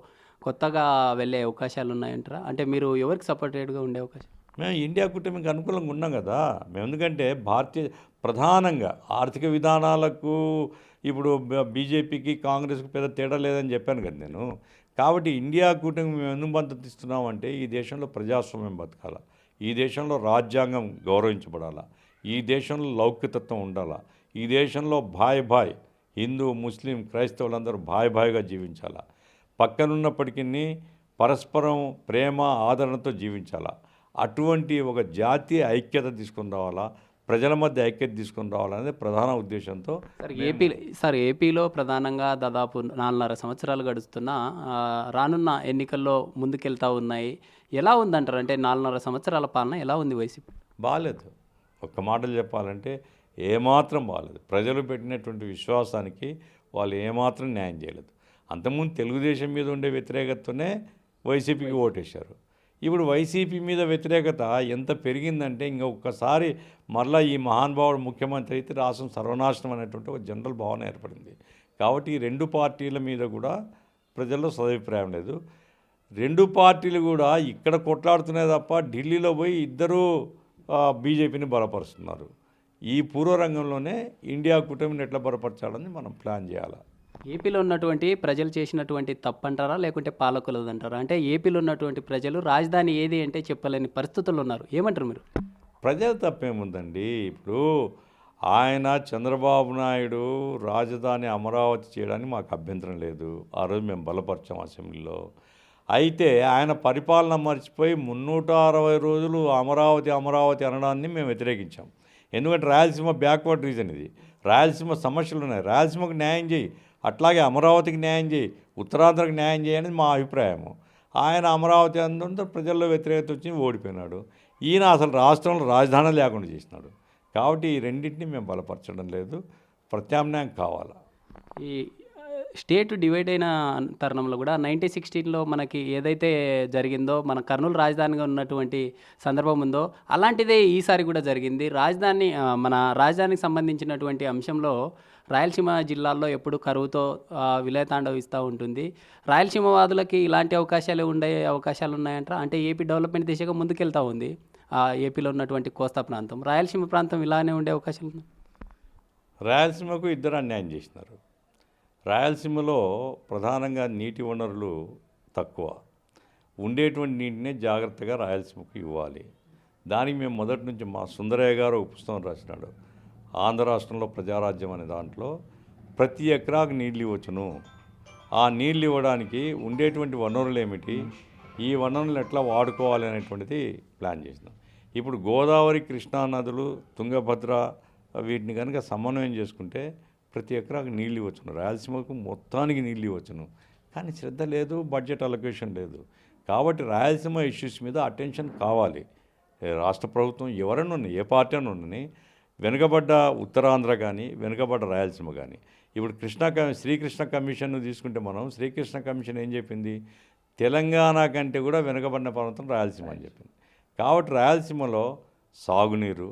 కొత్తగా వెళ్ళే అవకాశాలు ఉన్నాయంటారా? అంటే మీరు ఎవరికి సపోర్టెడ్గా ఉండే అవకాశం? మేము ఇండియా కూటమికి అనుకూలంగా ఉన్నాం కదా. మేము ఎందుకంటే భారతీయ ప్రధానంగా ఆర్థిక విధానాలకు ఇప్పుడు బీజేపీకి కాంగ్రెస్కి పెద్ద తేడా లేదని చెప్పాను కదా నేను. కాబట్టి ఇండియా కూటమి మేము ఎందుకు మద్దతు ఇస్తున్నామంటే ఈ దేశంలో ప్రజాస్వామ్యం బతకాల, ఈ దేశంలో రాజ్యాంగం గౌరవించబడాలా, ఈ దేశంలో లౌకికతత్వం ఉండాలా, ఈ దేశంలో భాయ్ హిందూ ముస్లిం క్రైస్తవులందరూ భాయ్గా జీవించాలా, పక్కనున్నప్పటికీ పరస్పరం ప్రేమ ఆదరణతో జీవించాలా. అటువంటి ఒక జాతీయ ఐక్యత తీసుకుని రావాలా, ప్రజల మధ్య ఐక్యత తీసుకుని రావాలనేది ప్రధాన ఉద్దేశంతో. ఏపీలో ప్రధానంగా దాదాపు 4.5 సంవత్సరాలు గడుస్తున్నా రానున్న ఎన్నికల్లో ముందుకెళ్తా ఉన్నాయి. ఎలా ఉందంటారు? అంటే 4.5 సంవత్సరాల పాలన ఎలా ఉంది వైసీపీ? బాగాలేదు. ఒక్క మాటలు చెప్పాలంటే ఏమాత్రం బాగాలేదు. ప్రజలు పెట్టినటువంటి విశ్వాసానికి వాళ్ళు ఏమాత్రం న్యాయం చేయలేదు. అంతకుముందు తెలుగుదేశం మీద ఉండే వ్యతిరేకతతోనే వైసీపీకి ఓటేశారు. ఇప్పుడు వైసీపీ మీద వ్యతిరేకత ఎంత పెరిగిందంటే ఇంకా ఒక్కసారి మరలా ఈ మహానుభావుడు ముఖ్యమంత్రి అయితే రాష్ట్రం సర్వనాశనం అనేటువంటి ఒక జనరల్ భావన ఏర్పడింది. కాబట్టి ఈ రెండు పార్టీల మీద కూడా ప్రజల్లో సదభిప్రాయం లేదు. రెండు పార్టీలు కూడా ఇక్కడ కొట్లాడుతున్నాయి తప్ప ఢిల్లీలో పోయి ఇద్దరూ బీజేపీని బలపరుస్తున్నారు. ఈ పూర్వరంగంలోనే ఇండియా కూటమిని ఎట్లా బలపరచాలని మనం ప్లాన్ చేయాలి. ఏపీలో ఉన్నటువంటి ప్రజలు చేసినటువంటి తప్పంటారా లేకుంటే పాలకులదంటారా? అంటే ఏపీలో ఉన్నటువంటి ప్రజలు రాజధాని ఏది అంటే చెప్పలేని పరిస్థితుల్లో ఉన్నారు. ఏమంటారు మీరు? ప్రజల తప్పేముందండి. ఇప్పుడు ఆయన చంద్రబాబు నాయుడు రాజధాని అమరావతి చేయడానికి మాకు అభ్యంతరం లేదు. ఆ రోజు మేము బలపరిచాం అసెంబ్లీలో. అయితే ఆయన పరిపాలన మర్చిపోయి 360 రోజులు అమరావతి అనడాన్ని మేము వ్యతిరేకించాం. ఎందుకంటే రాయలసీమ బ్యాక్వర్డ్ రీజన్ ఇది. రాయలసీమ సమస్యలు ఉన్నాయి. రాయలసీమకు న్యాయం చేయి, అట్లాగే అమరావతికి న్యాయం చేయి, ఉత్తరాంధ్రకు న్యాయం చేయి అనేది మా అభిప్రాయము. ఆయన అమరావతి అందుతో ప్రజల్లో వ్యతిరేకత వచ్చి ఓడిపోయినాడు. ఈయన అసలు రాష్ట్రంలో రాజధాని లేకుండా చేసినాడు. కాబట్టి ఈ రెండింటిని మేము బలపరచడం లేదు. ప్రత్యామ్నాయం కావాలా. ఈ స్టేట్ డివైడ్ అయిన తరుణంలో కూడా 1916లో మనకి ఏదైతే జరిగిందో, మన కర్నూలు రాజధానిగా ఉన్నటువంటి సందర్భం ఉందో అలాంటిదే ఈసారి కూడా జరిగింది. మన రాజధానికి సంబంధించినటువంటి అంశంలో రాయలసీమ జిల్లాల్లో ఎప్పుడు కరువుతో విలయతాండవిస్తూ ఉంటుంది. రాయలసీమ వాదులకి ఇలాంటి అవకాశాలు ఉండే అవకాశాలు ఉన్నాయంటారా? అంటే ఏపీ డెవలప్మెంట్ దిశగా ముందుకెళ్తూ ఉంది ఏపీలో ఉన్నటువంటి కోస్తా ప్రాంతం. రాయలసీమ ప్రాంతం ఇలానే ఉండే అవకాశాలు ఉన్నాయి. రాయలసీమకు ఇద్దరు అన్యాయం చేసినారు. రాయలసీమలో ప్రధానంగా నీటి వనరులు తక్కువ, ఉండేటువంటి నీటినే జాగ్రత్తగా రాయలసీమకు ఇవ్వాలి. దానికి మేము మొదటి నుంచి మా సుందరయ్య గారు ఒక పుస్తకం రాసినాడు, ఆంధ్ర రాష్ట్రంలో ప్రజారాజ్యం అనే దాంట్లో ప్రతి ఎకరాకు నీళ్ళు ఇవ్వచ్చును. ఆ నీళ్ళు ఇవ్వడానికి ఉండేటువంటి వనరులు ఏమిటి, ఈ వనరులను ఎట్లా వాడుకోవాలి అనేటువంటిది ప్లాన్ చేసినాం. ఇప్పుడు గోదావరి, కృష్ణా నదులు, తుంగభద్ర వీటిని కనుక సమన్వయం చేసుకుంటే ప్రతి ఎకరాకు నీళ్ళు ఇవ్వచ్చును. రాయలసీమకు మొత్తానికి నీళ్ళు ఇవ్వచ్చును. కానీ శ్రద్ధ లేదు, బడ్జెట్ అలొకేషన్ లేదు. కాబట్టి రాయలసీమ ఇష్యూస్ మీద అటెన్షన్ కావాలి. రాష్ట్ర ప్రభుత్వం ఎవరైనా ఉన్నాయి, ఏ పార్టీ అని ఉండని, వెనుకబడ్డ ఉత్తరాంధ్ర కానీ వెనుకబడ్డ రాయలసీమ కానీ. ఇప్పుడు శ్రీకృష్ణ కమిషన్ తీసుకుంటే మనం, శ్రీకృష్ణ కమిషన్ ఏం చెప్పింది, తెలంగాణ కంటే కూడా వెనుకబడిన ప్రాంతం రాయలసీమ అని చెప్పింది. కాబట్టి రాయలసీమలో సాగునీరు,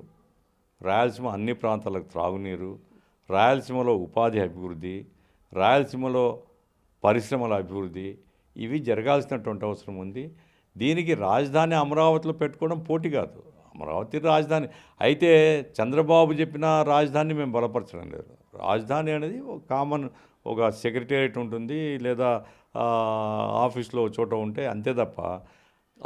రాయలసీమ అన్ని ప్రాంతాలకు త్రాగునీరు, రాయలసీమలో ఉపాధి అభివృద్ధి, రాయలసీమలో పరిశ్రమల అభివృద్ధి, ఇవి జరగాల్సినటువంటి అవసరం ఉంది. దీనికి రాజధాని అమరావతిలో పెట్టుకోవడం పోటీ కాదు. అమరావతి రాజధాని అయితే చంద్రబాబు చెప్పిన రాజధానిని మేము బలపరచడం లేదు. రాజధాని అనేది ఒక కామన్, ఒక సెక్రటేరియట్ ఉంటుంది లేదా ఆఫీస్లో చోట ఉంటే అంతే తప్ప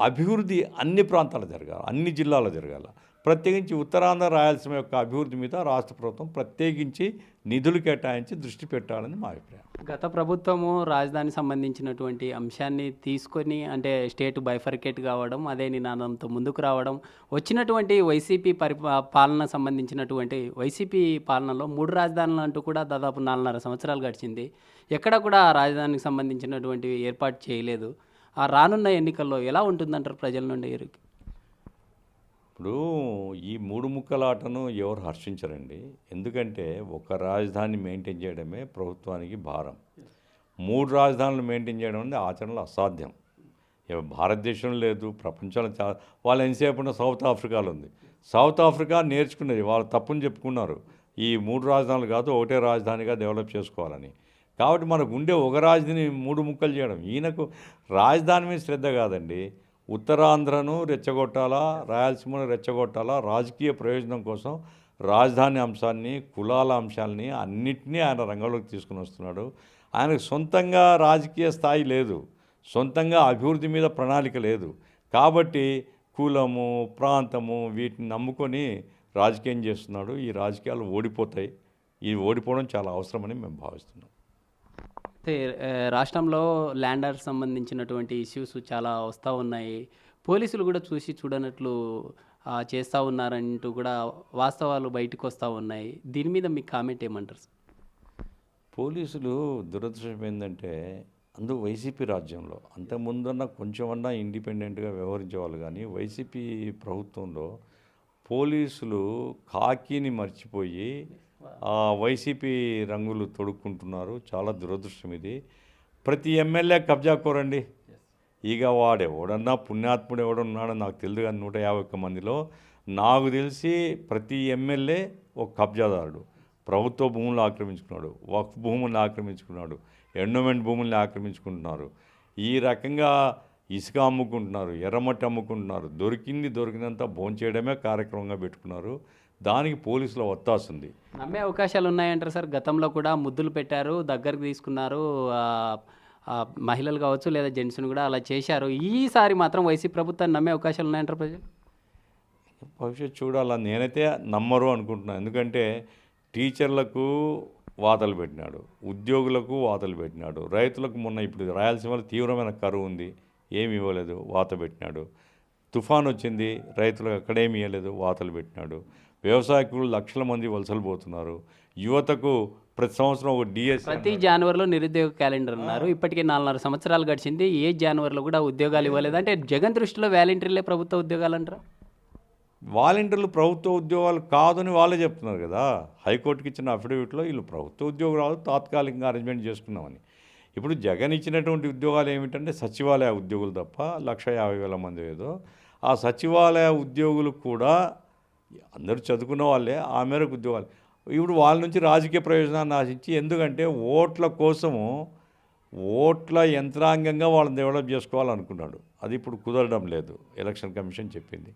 అభివృద్ధి అన్ని ప్రాంతాల్లో జరగాలి, అన్ని జిల్లాల్లో జరగాలి. ప్రత్యేకించి ఉత్తరాంధ్ర రాయలసీమ యొక్క అభివృద్ధి మీద రాష్ట్ర ప్రభుత్వం ప్రత్యేకించి నిధులు కేటాయించి దృష్టి పెట్టాలని మా అభిప్రాయం. గత ప్రభుత్వము రాజధాని సంబంధించినటువంటి అంశాన్ని తీసుకొని అంటే స్టేట్ బైఫర్కేట్ కావడం, అదే నినాదంతో ముందుకు రావడం, వచ్చినటువంటి వైసీపీ పాలన సంబంధించినటువంటి వైసీపీ పాలనలో 3 రాజధానులు అంటూ కూడా దాదాపు 4.5 సంవత్సరాలు గడిచింది. ఎక్కడ కూడా ఆ రాజధానికి సంబంధించినటువంటి ఏర్పాటు చేయలేదు. ఆ రానున్న ఎన్నికల్లో ఎలా ఉంటుందంటారు ప్రజల నుండి? ఇప్పుడు ఈ 3 ముక్కలాటను ఎవరు హర్షించరండి. ఎందుకంటే ఒక రాజధాని మెయింటైన్ చేయడమే ప్రభుత్వానికి భారం. 3 రాజధానులు మెయింటైన్ చేయడం అనేది ఆచరణలో అసాధ్యం. భారతదేశంలో లేదు, ప్రపంచంలో చాలా. వాళ్ళు ఎంతసేపు సౌత్ ఆఫ్రికాలో ఉంది. సౌత్ ఆఫ్రికా నేర్చుకునేది, వాళ్ళు తప్పుని చెప్పుకున్నారు. ఈ 3 రాజధానులు కాదు, ఒకటే రాజధానిగా డెవలప్ చేసుకోవాలని. కాబట్టి మనకు ఉండే ఒక రాజధాని 3 ముక్కలు చేయడం, ఈయనకు రాజధాని మీద శ్రద్ధ కాదండి. ఉత్తరాంధ్రను రెచ్చగొట్టాలా, రాయలసీమను రెచ్చగొట్టాలా, రాజకీయ ప్రయోజనం కోసం రాజధాని అంశాన్ని, కులాల అంశాలని అన్నింటినీ ఆయన రంగంలోకి తీసుకుని వస్తున్నాడు. ఆయనకు సొంతంగా రాజకీయ స్థాయి లేదు, సొంతంగా అభివృద్ధి మీద ప్రణాళిక లేదు. కాబట్టి కులము, ప్రాంతము వీటిని నమ్ముకొని రాజకీయం చేస్తున్నాడు. ఈ రాజకీయాలు ఓడిపోతాయి. ఈ ఓడిపోవడం చాలా అవసరమని మేము భావిస్తున్నాం. రాష్ట్రంలో ల్యాండర్ సంబంధించినటువంటి ఇష్యూస్ చాలా వస్తూ ఉన్నాయి. పోలీసులు కూడా చూసి చూడనట్లు చేస్తూ ఉన్నారంటూ కూడా వాస్తవాలు బయటకు వస్తూ ఉన్నాయి. దీని మీద మీ కామెంట్ ఏమంటారు? పోలీసులు దురదృష్టం ఏంటంటే, అందుకు వైసీపీ రాజ్యంలో అంతకుముందన్నా కొంచెమన్నా ఇండిపెండెంట్గా వ్యవహరించేవాళ్ళు, కానీ వైసీపీ ప్రభుత్వంలో పోలీసులు ఖాకీని మర్చిపోయి వైసీపీ రంగులు తొడుక్కుంటున్నారు. చాలా దురదృష్టం ఇది. ప్రతి ఎమ్మెల్యే కబ్జా కోరండి. ఇక వాడెవడన్నా పుణ్యాత్ముడు ఎవడున్నాడో నాకు తెలియదు, కానీ 151 మందిలో నాకు తెలిసి ప్రతి ఎమ్మెల్యే ఒక కబ్జాదారుడు. ప్రభుత్వ భూములను ఆక్రమించుకున్నాడు, వక్ఫ్ భూములను ఆక్రమించుకున్నాడు, ఎండోమెంట్ భూముల్ని ఆక్రమించుకుంటున్నారు. ఈ రకంగా ఇసుక అమ్ముకుంటున్నారు, ఎర్రమట్టి అమ్ముకుంటున్నారు. దొరికినంత భోంచేయడమే కార్యక్రమంగా పెట్టుకున్నారు. దానికి పోలీసుల ఒత్తాసు ఉంది. నమ్మే అవకాశాలు ఉన్నాయంటారు సార్? గతంలో కూడా ముద్దులు పెట్టారు, దగ్గరకు తీసుకున్నారు, మహిళలు కావచ్చు లేదా జెంట్స్ని కూడా అలా చేశారు. ఈసారి మాత్రం వైసీపీ ప్రభుత్వాన్ని నమ్మే అవకాశాలు ఉన్నాయంటారు ప్రజలు? భవిష్యత్తు చూడాలా. నేనైతే నమ్మరు అనుకుంటున్నాను. ఎందుకంటే టీచర్లకు వాతలు పెట్టినాడు, ఉద్యోగులకు వాతలు పెట్టినాడు, రైతులకు మొన్న ఇప్పుడు రాయలసీమలో తీవ్రమైన కరువు ఉంది, ఏమి ఇవ్వలేదు, వాత పెట్టినాడు. తుఫాన్ వచ్చింది, రైతులకు అక్కడేమి ఇవ్వలేదు, వాతలు పెట్టినాడు. వ్యవసాయకులు లక్షల మంది వలసలు పోతున్నారు. యువతకు ప్రతి సంవత్సరం ఒక డిఎస్, ప్రతి జనవరిలో నిరుద్యోగ క్యాలెండర్ అన్నారు. ఇప్పటికే 4.5 సంవత్సరాలు గడిచింది, ఏ జనవరిలో కూడా ఉద్యోగాలు ఇవ్వలేదు. అంటే జగన్ దృష్టిలో వాలంటీర్లే ప్రభుత్వ ఉద్యోగాలు అంటారా? వాలంటీర్లు ప్రభుత్వ ఉద్యోగాలు కాదని వాళ్ళే చెప్తున్నారు కదా. హైకోర్టుకి ఇచ్చిన అఫిడవిట్లో వీళ్ళు ప్రభుత్వ ఉద్యోగాలు తాత్కాలికంగా అరేంజ్మెంట్ చేసుకున్నామని. ఇప్పుడు జగన్ ఇచ్చినటువంటి ఉద్యోగాలు ఏమిటంటే సచివాలయ ఉద్యోగులు తప్ప 1,50,000 మంది ఏదో. ఆ సచివాలయ ఉద్యోగులు కూడా అందరూ చదువుకున్న వాళ్ళే, ఆ మేరకు ఉద్యోగాలు. ఇప్పుడు వాళ్ళ నుంచి రాజకీయ ప్రయోజనాన్ని ఆశించి, ఎందుకంటే ఓట్ల కోసము ఓట్ల యంత్రాంగంగా వాళ్ళని డెవలప్ చేసుకోవాలనుకున్నాడు. అది ఇప్పుడు కుదరడం లేదు, ఎలక్షన్ కమిషన్ చెప్పింది.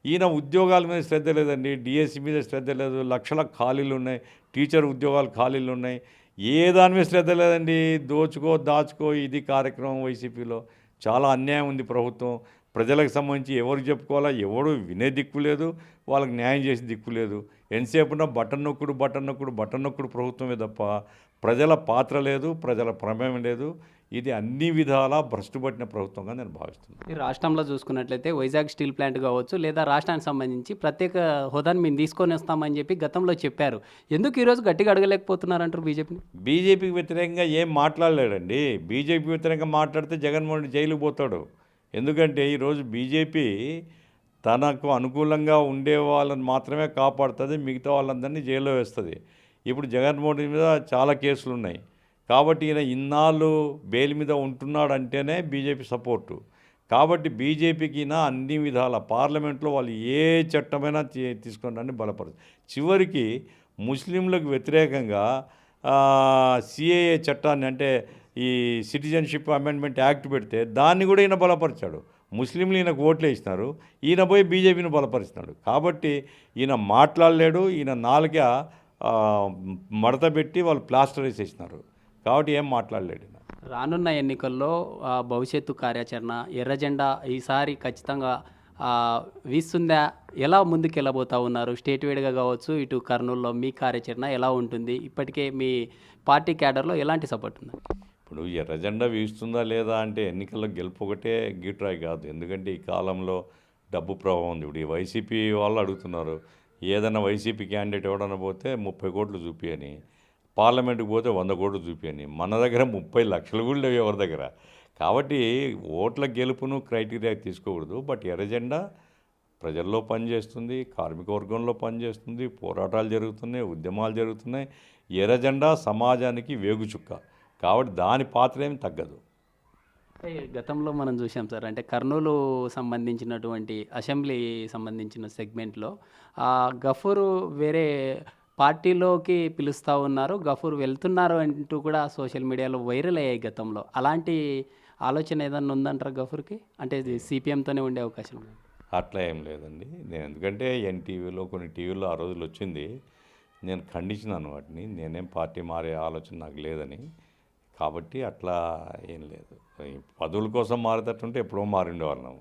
ఈయన ఉద్యోగాల మీద శ్రద్ధ లేదండి, డిఎస్సి మీద శ్రద్ధ లేదు, లక్షల ఖాళీలు ఉన్నాయి, టీచర్ ఉద్యోగాలు ఖాళీలు ఉన్నాయి. ఏ దాని మీద శ్రద్ధ లేదండి. దాచుకో ఇది కార్యక్రమం. వైసీపీలో చాలా అన్యాయం ఉంది. ప్రభుత్వం ప్రజలకు సంబంధించి ఎవరికి చెప్పుకోవాలా, ఎవడు వినే దిక్కు లేదు, వాళ్ళకి న్యాయం చేసే దిక్కు లేదు. ఎంతసేపున్నా బటన్ నొక్కుడు ప్రభుత్వమే తప్ప ప్రజల పాత్ర లేదు, ప్రజల ప్రమేయం లేదు. ఇది అన్ని విధాలా భ్రష్టుపట్టిన ప్రభుత్వంగా నేను భావిస్తున్నాను. ఈ రాష్ట్రంలో చూసుకున్నట్లయితే వైజాగ్ స్టీల్ ప్లాంట్ కావచ్చు, లేదా రాష్ట్రానికి సంబంధించి ప్రత్యేక హోదాను మేము తీసుకొని వస్తామని చెప్పి గతంలో చెప్పారు. ఎందుకు ఈరోజు గట్టిగా అడగలేకపోతున్నారంటారు బీజేపీని? బీజేపీకి వ్యతిరేకంగా ఏం మాట్లాడలేడండి. బీజేపీ వ్యతిరేకంగా మాట్లాడితే జగన్మోహన్ రెడ్డి జైలుకు పోతాడు. ఎందుకంటే ఈరోజు బీజేపీ తనకు అనుకూలంగా ఉండే వాళ్ళని మాత్రమే కాపాడుతుంది, మిగతా వాళ్ళందరినీ జైల్లో వేస్తుంది. ఇప్పుడు జగన్మోహన్ రెడ్డి మీద చాలా కేసులు ఉన్నాయి. కాబట్టి ఈయన ఇన్నాళ్ళు బెయిల్ మీద ఉంటున్నాడంటేనే బీజేపీ సపోర్టు. కాబట్టి బీజేపీకి అన్ని విధాల పార్లమెంట్లో వాళ్ళు ఏ చట్టమైనా తీసుకుంటారని బలపడుతుంది. చివరికి ముస్లింలకు వ్యతిరేకంగా సిఏఏ చట్టాన్ని, అంటే ఈ సిటిజన్షిప్ అమెండ్మెంట్ యాక్ట్ పెడితే దాన్ని కూడా ఈయన బలపరిచాడు. ముస్లింలు ఈయనకు ఓట్లు వేసినారు, ఈయన పోయి బీజేపీని బలపరుస్తున్నాడు. కాబట్టి ఈయన మాట్లాడలేడు. ఈయన నాలుక మడత పెట్టి వాళ్ళు ప్లాస్టర్ వేసేసినారు. కాబట్టి ఏం మాట్లాడలేడు. రానున్న ఎన్నికల్లో భవిష్యత్తు కార్యాచరణ ఎర్ర జెండా ఈసారి ఖచ్చితంగా వీస్తుందా? ఎలా ముందుకెళ్ళబోతా ఉన్నారు? స్టేట్ వైడ్గా కావచ్చు, ఇటు కర్నూలులో మీ కార్యాచరణ ఎలా ఉంటుంది? ఇప్పటికే మీ పార్టీ క్యాడర్లో ఎలాంటి సపోర్ట్ ఉంది? ఇప్పుడు ఎర్ర జెండా వీస్తుందా లేదా అంటే ఎన్నికల్లో గెలుపు ఒకటే గీట్రాయ్ కాదు. ఎందుకంటే ఈ కాలంలో డబ్బు ప్రభావం ఉంది. ఇప్పుడు ఈ వైసీపీ వాళ్ళు అడుగుతున్నారు, ఏదైనా వైసీపీ క్యాండిడేట్ ఎవడన్నా పోతే 30 కోట్లు చూపియని, పార్లమెంట్కి పోతే 100 కోట్లు చూపియని, మన దగ్గర 30 లక్షలు కూడా లేవు ఎవరి దగ్గర. కాబట్టి ఓట్ల గెలుపును క్రైటీరియా తీసుకోకూడదు. బట్ ఎర్ర జెండా ప్రజల్లో పనిచేస్తుంది, కార్మిక వర్గంలో పనిచేస్తుంది, పోరాటాలు జరుగుతున్నాయి, ఉద్యమాలు జరుగుతున్నాయి. ఎర్ర జెండా సమాజానికి వేగుచుక్క, కాబట్టి దాని పాత్ర ఏమి తగ్గదు. గతంలో మనం చూసాం సార్, అంటే కర్నూలు సంబంధించినటువంటి అసెంబ్లీ సంబంధించిన సెగ్మెంట్లో గఫూరు వేరే పార్టీలోకి పిలుస్తూ ఉన్నారు, గఫూర్ వెళ్తున్నారు అంటూ కూడా సోషల్ మీడియాలో వైరల్ అయ్యాయి గతంలో. అలాంటి ఆలోచన ఏదన్నా ఉందంటారా గఫూర్కి? అంటే సిపిఎంతోనే ఉండే అవకాశం ఉంది? అట్లా ఏం లేదండి. నేను ఎందుకంటే ఎన్టీవీలో కొన్ని టీవీలో ఆ రోజులు వచ్చింది, నేను ఖండించినాను వాటిని. నేనేం పార్టీ మారే ఆలోచన నాకు లేదని. కాబట్టి అట్లా ఏం లేదు. ఈ పదవుల కోసం మారేటట్టుంటే ఎప్పుడో మారిండే వాళ్ళం.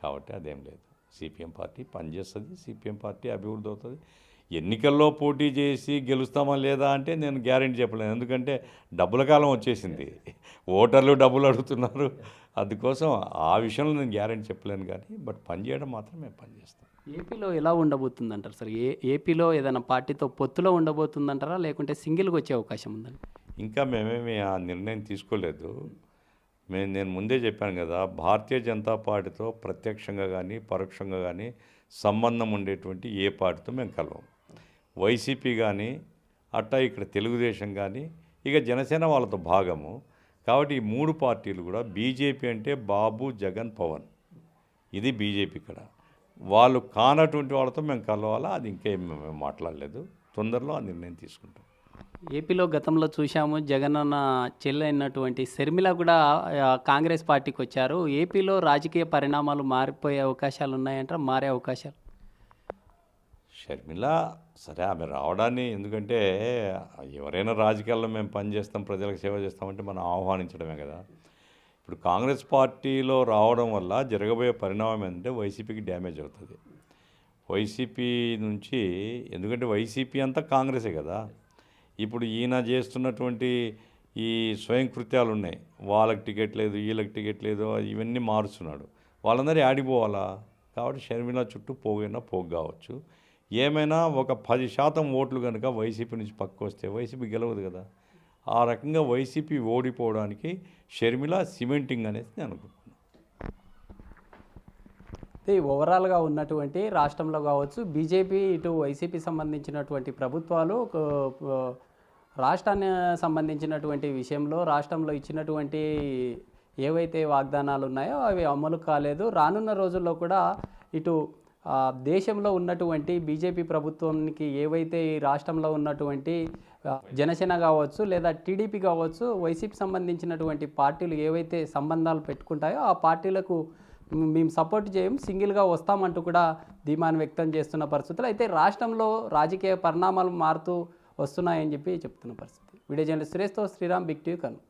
కాబట్టి అదేం లేదు. సిపిఎం పార్టీ పనిచేస్తుంది, సిపిఎం పార్టీ అభివృద్ధి అవుతుంది. ఎన్నికల్లో పోటీ చేసి గెలుస్తామా లేదా అంటే నేను గ్యారెంటీ చెప్పలేను. ఎందుకంటే డబ్బుల కాలం వచ్చేసింది, ఓటర్లు డబ్బులు అడుగుతున్నారు. అందుకోసం ఆ విషయంలో నేను గ్యారెంటీ చెప్పలేను, కానీ బట్ పనిచేయడం మాత్రం మేము పనిచేస్తాం. ఏపీలో ఎలా ఉండబోతుందంటారు సార్? ఏపీలో ఏదైనా పార్టీతో పొత్తులో ఉండబోతుందంటారా, లేకుంటే సింగిల్గా వచ్చే అవకాశం ఉందండి? ఇంకా మేమేమి ఆ నిర్ణయం తీసుకోలేదు. నేను ముందే చెప్పాను కదా, భారతీయ జనతా పార్టీతో ప్రత్యక్షంగా కానీ పరోక్షంగా కానీ సంబంధం ఉండేటువంటి ఏ పార్టీతో మేము కలవం. వైసీపీ కానీ అట్టా ఇక్కడ తెలుగుదేశం కానీ ఇక జనసేన వాళ్ళతో భాగము. కాబట్టి ఈ 3 పార్టీలు కూడా బీజేపీ అంటే బాబు, జగన్, పవన్, ఇది బీజేపీ. ఇక్కడ వాళ్ళు కానటువంటి వాళ్ళతో మేము కలవాలా, అది ఇంకేం మేము మాట్లాడలేదు. తొందరలో ఆ నిర్ణయం తీసుకుంటాం. ఏపీలో గతంలో చూశాము, జగనన్న చెల్లి అయినటువంటి షర్మిల కూడా కాంగ్రెస్ పార్టీకి వచ్చారు. ఏపీలో రాజకీయ పరిణామాలు మారిపోయే అవకాశాలు ఉన్నాయంటారా? మారే అవకాశాలు? షర్మిల సరే, ఆమె రావడాన్ని, ఎందుకంటే ఎవరైనా రాజకీయాల్లో మేము పనిచేస్తాం, ప్రజలకు సేవ చేస్తామంటే మనం ఆహ్వానించడమే కదా. ఇప్పుడు కాంగ్రెస్ పార్టీలో రావడం వల్ల జరగబోయే పరిణామం ఏంటంటే వైసీపీకి డ్యామేజ్ అవుతుంది. వైసీపీ నుంచి, ఎందుకంటే వైసీపీ అంతా కాంగ్రెసే కదా. ఇప్పుడు ఈయన చేస్తున్నటువంటి ఈ స్వయం కృత్యాలు ఉన్నాయి, వాళ్ళకి టికెట్ లేదు, వీళ్ళకి టికెట్ లేదు, ఇవన్నీ మారుస్తున్నాడు. వాళ్ళందరూ ఆడిపోవాలా. కాబట్టి షర్మిల చుట్టూ పోగైనా పోగు కావచ్చు. ఏమైనా ఒక 10% ఓట్లు కనుక వైసీపీ నుంచి పక్కకు వస్తే వైసీపీ గెలవదు కదా. ఆ రకంగా వైసీపీ ఓడిపోవడానికి షర్మిల సిమెంటింగ్ అనేది నేను అనుకుంటున్నాను. ఓవరాల్గా ఉన్నటువంటి రాష్ట్రంలో కావచ్చు, బీజేపీ ఇటు వైసీపీ సంబంధించినటువంటి ప్రభుత్వాలు రాష్ట్రాన్ని సంబంధించినటువంటి విషయంలో రాష్ట్రంలో ఇచ్చినటువంటి ఏవైతే వాగ్దానాలు ఉన్నాయో అవి అమలు కాలేదు. రానున్న రోజుల్లో కూడా ఇటు దేశంలో ఉన్నటువంటి బీజేపీ ప్రభుత్వానికి ఏవైతే ఈ రాష్ట్రంలో ఉన్నటువంటి జనసేన కావచ్చు లేదా టీడీపీ కావచ్చు, వైసీపీ సంబంధించినటువంటి పార్టీలు ఏవైతే సంబంధాలు పెట్టుకుంటాయో ఆ పార్టీలకు మేము సపోర్ట్ చేయం, సింగిల్గా వస్తామంటూ కూడా ధీమాను వ్యక్తం చేస్తున్న పరిస్థితులు అయితే రాష్ట్రంలో రాజకీయ పరిణామాలు మారుతూ వస్తున్నాయని చెప్పి చెప్తున్న పరిస్థితి. వీడియో జర్నలిస్ట్ సురేష్తో శ్రీరామ్, బిగ్ టీవీ కర్నూలు.